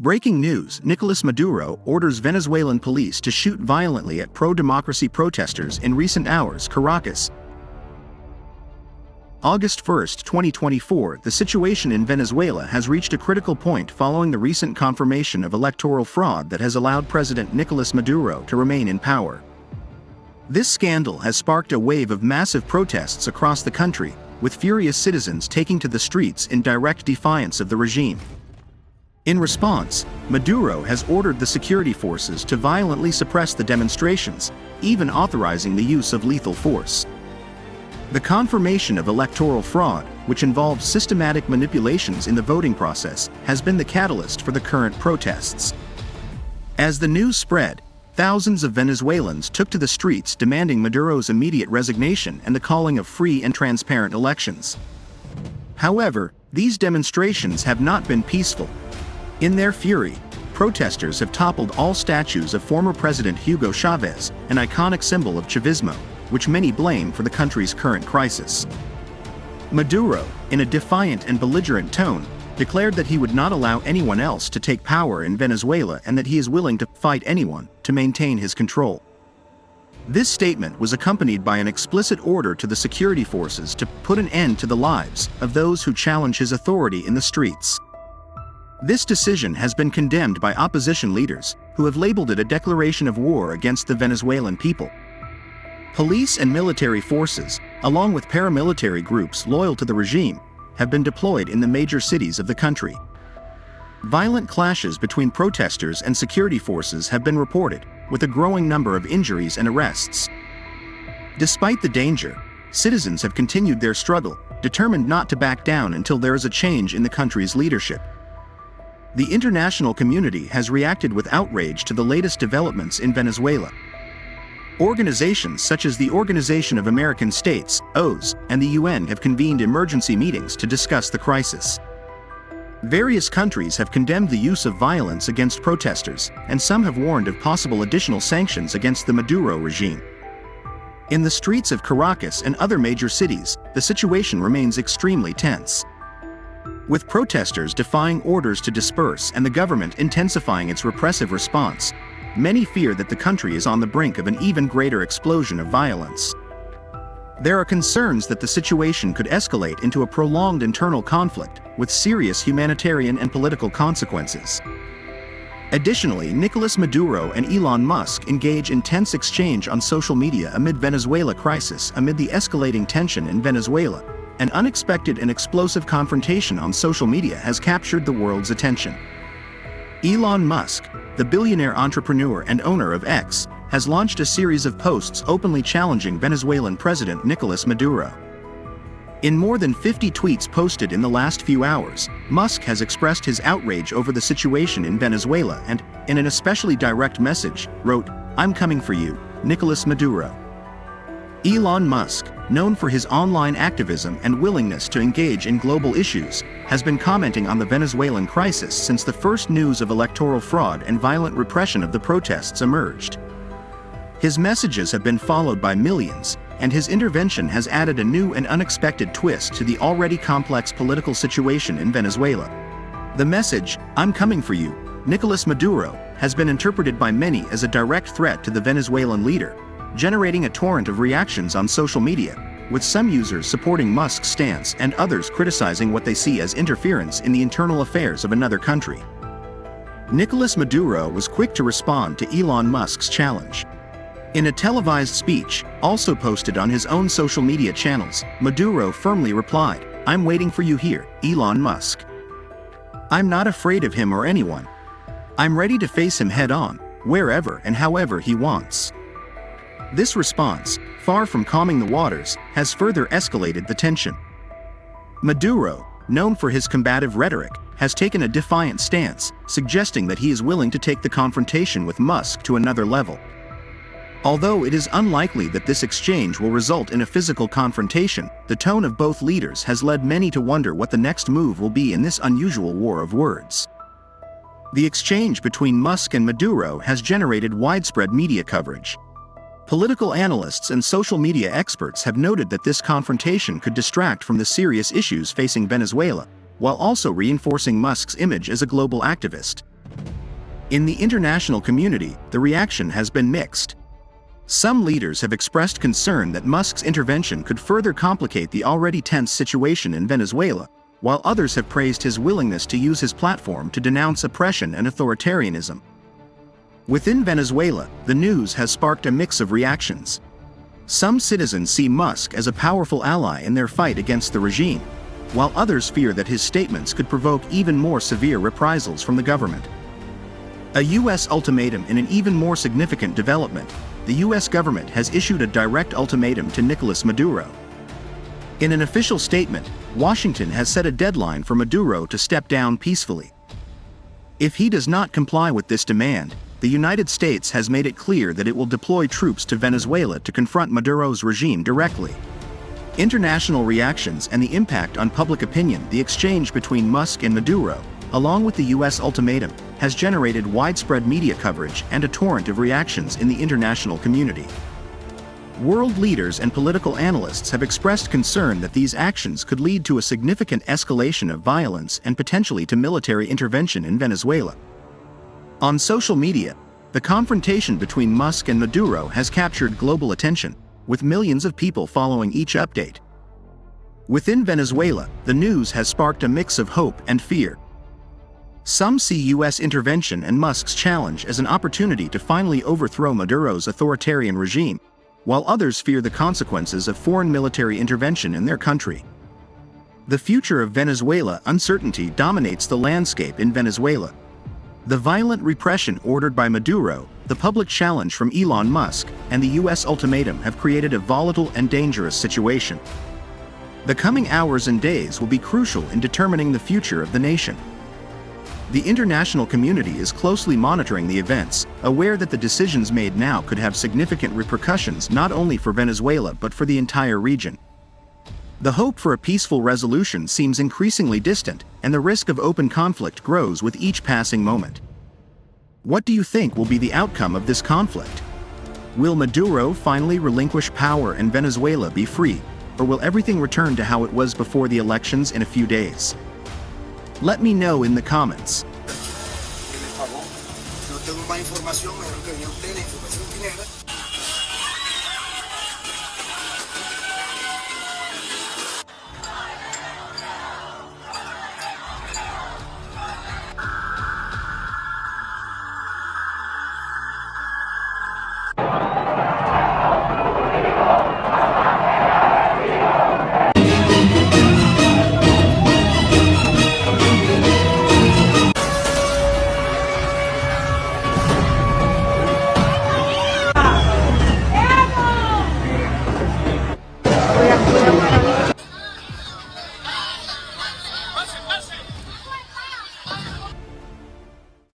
Breaking news: Nicolás Maduro orders Venezuelan police to shoot violently at pro-democracy protesters in recent hours. Caracas, August 1, 2024. The situation in Venezuela has reached a critical point following the recent confirmation of electoral fraud that has allowed President Nicolás Maduro to remain in power. This scandal has sparked a wave of massive protests across the country, with furious citizens taking to the streets in direct defiance of the regime. In response, Maduro has ordered the security forces to violently suppress the demonstrations, even authorizing the use of lethal force. The confirmation of electoral fraud, which involves systematic manipulations in the voting process, has been the catalyst for the current protests. As the news spread, thousands of Venezuelans took to the streets demanding Maduro's immediate resignation and the calling of free and transparent elections. However, these demonstrations have not been peaceful. In their fury, protesters have toppled all statues of former President Hugo Chavez, an iconic symbol of Chavismo, which many blame for the country's current crisis. Maduro, in a defiant and belligerent tone, declared that he would not allow anyone else to take power in Venezuela and that he is willing to fight anyone to maintain his control. This statement was accompanied by an explicit order to the security forces to put an end to the lives of those who challenge his authority in the streets. This decision has been condemned by opposition leaders, who have labeled it a declaration of war against the Venezuelan people. Police and military forces, along with paramilitary groups loyal to the regime, have been deployed in the major cities of the country. Violent clashes between protesters and security forces have been reported, with a growing number of injuries and arrests. Despite the danger, citizens have continued their struggle, determined not to back down until there is a change in the country's leadership. The international community has reacted with outrage to the latest developments in Venezuela. Organizations such as the Organization of American States, OAS, and the UN have convened emergency meetings to discuss the crisis. Various countries have condemned the use of violence against protesters, and some have warned of possible additional sanctions against the Maduro regime. In the streets of Caracas and other major cities, the situation remains extremely tense. With protesters defying orders to disperse and the government intensifying its repressive response, many fear that the country is on the brink of an even greater explosion of violence. There are concerns that the situation could escalate into a prolonged internal conflict, with serious humanitarian and political consequences. Additionally, Nicolás Maduro and Elon Musk engage in tense exchange on social media amid Venezuela crisis. Amid the escalating tension in Venezuela, an unexpected and explosive confrontation on social media has captured the world's attention. Elon Musk, the billionaire entrepreneur and owner of X, has launched a series of posts openly challenging Venezuelan President Nicolás Maduro. In more than 50 tweets posted in the last few hours, Musk has expressed his outrage over the situation in Venezuela and, in an especially direct message, wrote, "I'm coming for you, Nicolás Maduro." Elon Musk, known for his online activism and willingness to engage in global issues, has been commenting on the Venezuelan crisis since the first news of electoral fraud and violent repression of the protests emerged. His messages have been followed by millions, and his intervention has added a new and unexpected twist to the already complex political situation in Venezuela. The message, "I'm coming for you, Nicolás Maduro," has been interpreted by many as a direct threat to the Venezuelan leader, generating a torrent of reactions on social media, with some users supporting Musk's stance and others criticizing what they see as interference in the internal affairs of another country. Nicolás Maduro was quick to respond to Elon Musk's challenge. In a televised speech, also posted on his own social media channels, Maduro firmly replied, "I'm waiting for you here, Elon Musk. I'm not afraid of him or anyone. I'm ready to face him head-on, wherever and however he wants." This response, far from calming the waters, has further escalated the tension. Maduro, known for his combative rhetoric, has taken a defiant stance, suggesting that he is willing to take the confrontation with Musk to another level. Although it is unlikely that this exchange will result in a physical confrontation, the tone of both leaders has led many to wonder what the next move will be in this unusual war of words. The exchange between Musk and Maduro has generated widespread media coverage. Political analysts and social media experts have noted that this confrontation could distract from the serious issues facing Venezuela, while also reinforcing Musk's image as a global activist. In the international community, the reaction has been mixed. Some leaders have expressed concern that Musk's intervention could further complicate the already tense situation in Venezuela, while others have praised his willingness to use his platform to denounce oppression and authoritarianism. Within Venezuela, the news has sparked a mix of reactions. Some citizens see Musk as a powerful ally in their fight against the regime, while others fear that his statements could provoke even more severe reprisals from the government. A U.S. ultimatum in an even more significant development, the U.S. government has issued a direct ultimatum to Nicolás Maduro. In an official statement, Washington has set a deadline for Maduro to step down peacefully. If he does not comply with this demand, the United States has made it clear that it will deploy troops to Venezuela to confront Maduro's regime directly. International reactions and the impact on public opinion, the exchange between Musk and Maduro, along with the U.S. ultimatum, has generated widespread media coverage and a torrent of reactions in the international community. World leaders and political analysts have expressed concern that these actions could lead to a significant escalation of violence and potentially to military intervention in Venezuela. On social media, the confrontation between Musk and Maduro has captured global attention, with millions of people following each update. Within Venezuela, the news has sparked a mix of hope and fear. Some see U.S. intervention and Musk's challenge as an opportunity to finally overthrow Maduro's authoritarian regime, while others fear the consequences of foreign military intervention in their country. The future of Venezuela uncertainty dominates the landscape in Venezuela. The violent repression ordered by Maduro, the public challenge from Elon Musk, and the U.S. ultimatum have created a volatile and dangerous situation. The coming hours and days will be crucial in determining the future of the nation. The international community is closely monitoring the events, aware that the decisions made now could have significant repercussions not only for Venezuela but for the entire region. The hope for a peaceful resolution seems increasingly distant, and the risk of open conflict grows with each passing moment. What do you think will be the outcome of this conflict? Will Maduro finally relinquish power and Venezuela be free, or will everything return to how it was before the elections in a few days? Let me know in the comments. No tengo más información, mejor que venía usted la información que era.